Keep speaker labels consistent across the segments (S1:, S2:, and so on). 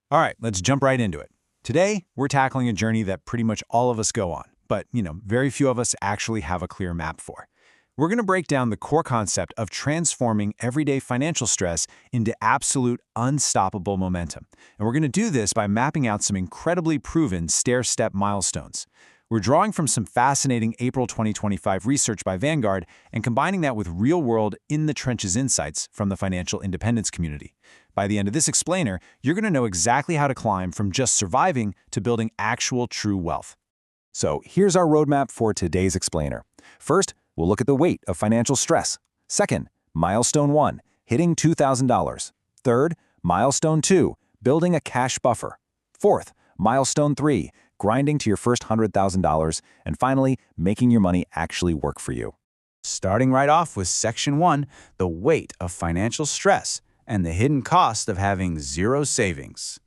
S1: All right, let's jump right into it. Today, we're tackling a journey that pretty much all of us go on, but, very few of us actually have a clear map for. We're going to break down the core concept of transforming everyday financial stress into absolute unstoppable momentum. And we're going to do this by mapping out some incredibly proven stair-step milestones. We're drawing from some fascinating April 2025 research by Vanguard and combining that with real-world, in-the-trenches insights from the financial independence community. By the end of this explainer, you're going to know exactly how to climb from just surviving to building actual true wealth.
S2: So here's our roadmap for today's explainer. First, we'll look at the weight of financial stress. Second, milestone 1, hitting $2,000. Third, milestone 2, building a cash buffer. Fourth, milestone 3, grinding to your first $100,000. And finally, making your money actually work for you.
S1: Starting right off with Section 1, the weight of financial stress and the hidden cost of having zero savings.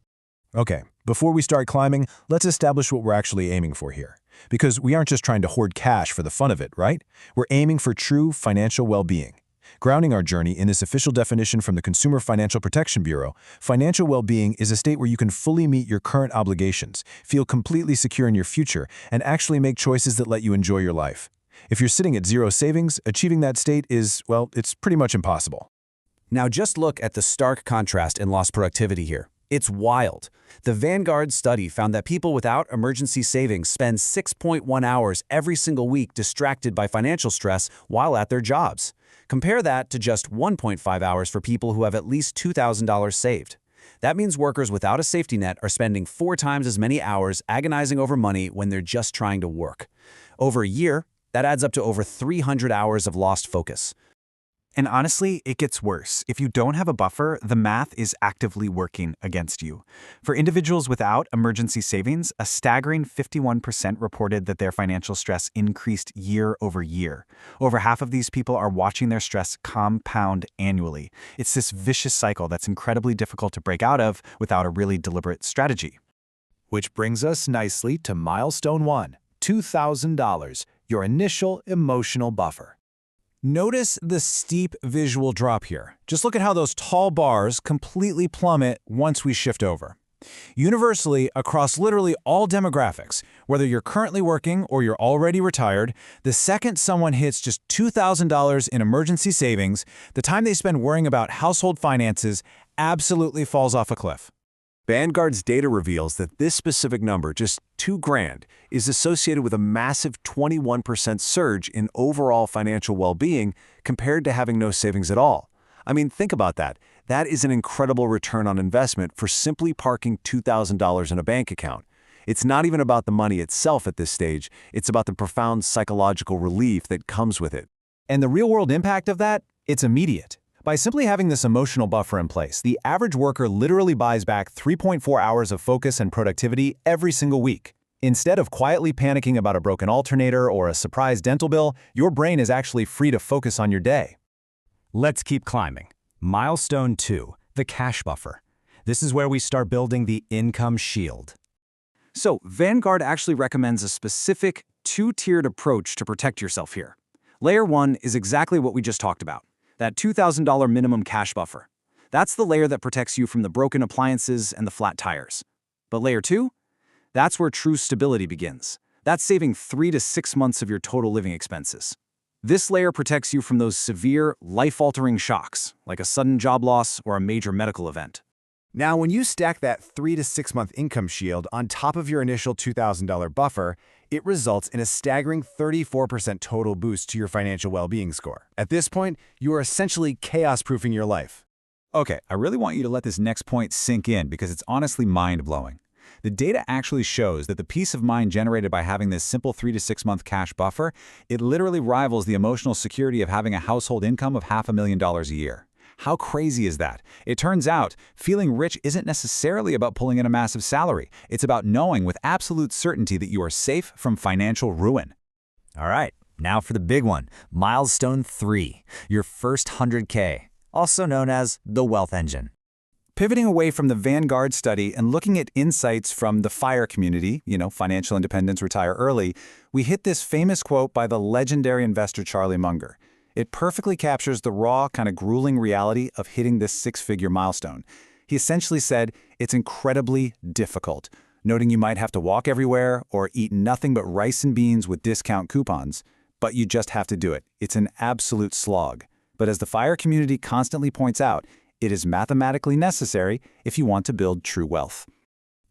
S3: Okay, before we start climbing, let's establish what we're actually aiming for here. Because we aren't just trying to hoard cash for the fun of it, right? We're aiming for true financial well-being. Grounding our journey in this official definition from the Consumer Financial Protection Bureau, financial well-being is a state where you can fully meet your current obligations, feel completely secure in your future, and actually make choices that let you enjoy your life. If you're sitting at zero savings, achieving that state is, well, it's pretty much impossible.
S2: Now just look at the stark contrast in lost productivity here. It's wild. The Vanguard study found that people without emergency savings spend 6.1 hours every single week distracted by financial stress while at their jobs. Compare that to just 1.5 hours for people who have at least $2,000 saved. That means workers without a safety net are spending 4 times as many hours agonizing over money when they're just trying to work. Over a year, that adds up to over 300 hours of lost focus.
S4: And honestly, it gets worse. If you don't have a buffer, the math is actively working against you. For individuals without emergency savings, a staggering 51% reported that their financial stress increased year over year. Over half of these people are watching their stress compound annually. It's this vicious cycle that's incredibly difficult to break out of without a really deliberate strategy.
S3: Which brings us nicely to milestone 1, $2,000, your initial emotional buffer. Notice the steep visual drop here. Just look at how those tall bars completely plummet once we shift over. Universally, across literally all demographics, whether you're currently working or you're already retired, the second someone hits just $2,000 in emergency savings, the time they spend worrying about household finances absolutely falls off a cliff.
S2: Vanguard's data reveals that this specific number, just $2,000, is associated with a massive 21% surge in overall financial well-being compared to having no savings at all. I mean, think about that. That is an incredible return on investment for simply parking $2,000 in a bank account. It's not even about the money itself at this stage. It's about the profound psychological relief that comes with it.
S3: And the real-world impact of that? It's immediate. By simply having this emotional buffer in place, the average worker literally buys back 3.4 hours of focus and productivity every single week. Instead of quietly panicking about a broken alternator or a surprise dental bill, your brain is actually free to focus on your day.
S5: Let's keep climbing. Milestone 2, the cash buffer. This is where we start building the income shield.
S1: So, Vanguard actually recommends a specific 2-tiered approach to protect yourself here. Layer 1 is exactly what we just talked about. That $2,000 minimum cash buffer. That's the layer that protects you from the broken appliances and the flat tires. But layer 2? That's where true stability begins. That's saving 3 to 6 months of your total living expenses. This layer protects you from those severe, life-altering shocks, like a sudden job loss or a major medical event.
S6: Now, when you stack that 3 to 6 month income shield on top of your initial $2,000 buffer, it results in a staggering 34% total boost to your financial well-being score. At this point, you are essentially chaos-proofing your life.
S1: Okay, I really want you to let this next point sink in because it's honestly mind-blowing. The data actually shows that the peace of mind generated by having this simple 3 to 6 month cash buffer, it literally rivals the emotional security of having a household income of $500,000 a year. How crazy is that? It turns out, feeling rich isn't necessarily about pulling in a massive salary. It's about knowing with absolute certainty that you are safe from financial ruin.
S5: All right, now for the big one, milestone 3, your first 100K, also known as the wealth engine.
S1: Pivoting away from the Vanguard study and looking at insights from the FIRE community, financial independence, retire early, we hit this famous quote by the legendary investor Charlie Munger. It perfectly captures the raw, kind of grueling reality of hitting this 6-figure milestone.
S3: He essentially said it's incredibly difficult, noting you might have to walk everywhere or eat nothing but rice and beans with discount coupons, but you just have to do it. It's an absolute slog. But as the FIRE community constantly points out, it is mathematically necessary if you want to build true wealth.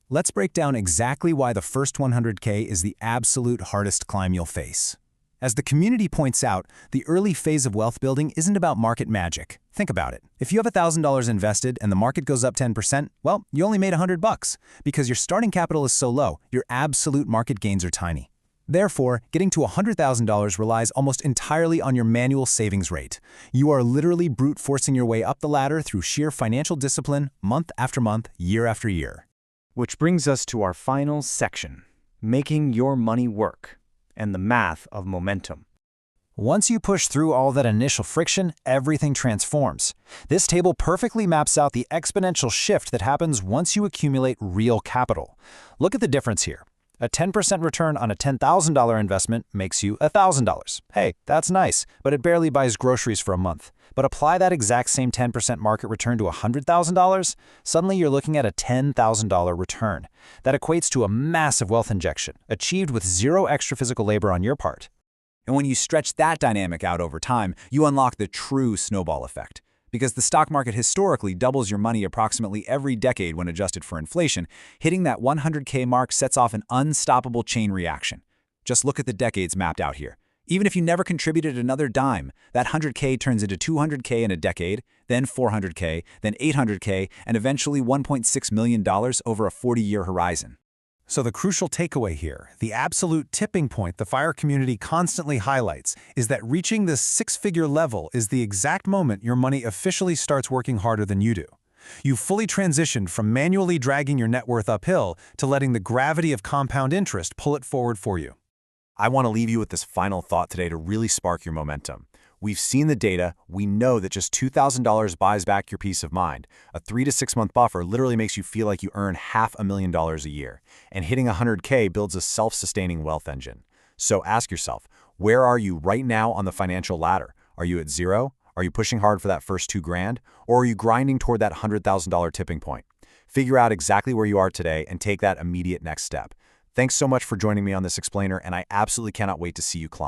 S1: Let's break down exactly why the first 100K is the absolute hardest climb you'll face. As the community points out, the early phase of wealth building isn't about market magic. Think about it. If you have $1,000 invested and the market goes up 10%, well, you only made $100 because your starting capital is so low, your absolute market gains are tiny. Therefore, getting to $100,000 relies almost entirely on your manual savings rate. You are literally brute forcing your way up the ladder through sheer financial discipline, month after month, year after year.
S4: Which brings us to our final section, making your money work and the math of momentum.
S1: Once you push through all that initial friction, everything transforms. This table perfectly maps out the exponential shift that happens once you accumulate real capital. Look at the difference here. A 10% return on a $10,000 investment makes you $1,000. Hey, that's nice, but it barely buys groceries for a month. But apply that exact same 10% market return to $100,000, suddenly you're looking at a $10,000 return. That equates to a massive wealth injection, achieved with zero extra physical labor on your part.
S2: And when you stretch that dynamic out over time, you unlock the true snowball effect. Because the stock market historically doubles your money approximately every decade when adjusted for inflation, hitting that 100K mark sets off an unstoppable chain reaction. Just look at the decades mapped out here. Even if you never contributed another dime, that 100K turns into 200K in a decade, then 400K, then 800K, and eventually $1.6 million over a 40-year horizon.
S3: So the crucial takeaway here, the absolute tipping point the FIRE community constantly highlights, is that reaching this six-figure level is the exact moment your money officially starts working harder than you do. You've fully transitioned from manually dragging your net worth uphill to letting the gravity of compound interest pull it forward for you.
S6: I want to leave you with this final thought today to really spark your momentum. We've seen the data. We know that just $2,000 buys back your peace of mind. A 3 to 6 month buffer literally makes you feel like you earn $500,000 a year. And hitting 100K builds a self-sustaining wealth engine. So ask yourself, where are you right now on the financial ladder? Are you at zero? Are you pushing hard for that first $2,000? Or are you grinding toward that $100,000 tipping point? Figure out exactly where you are today and take that immediate next step. Thanks so much for joining me on this explainer, and I absolutely cannot wait to see you climb.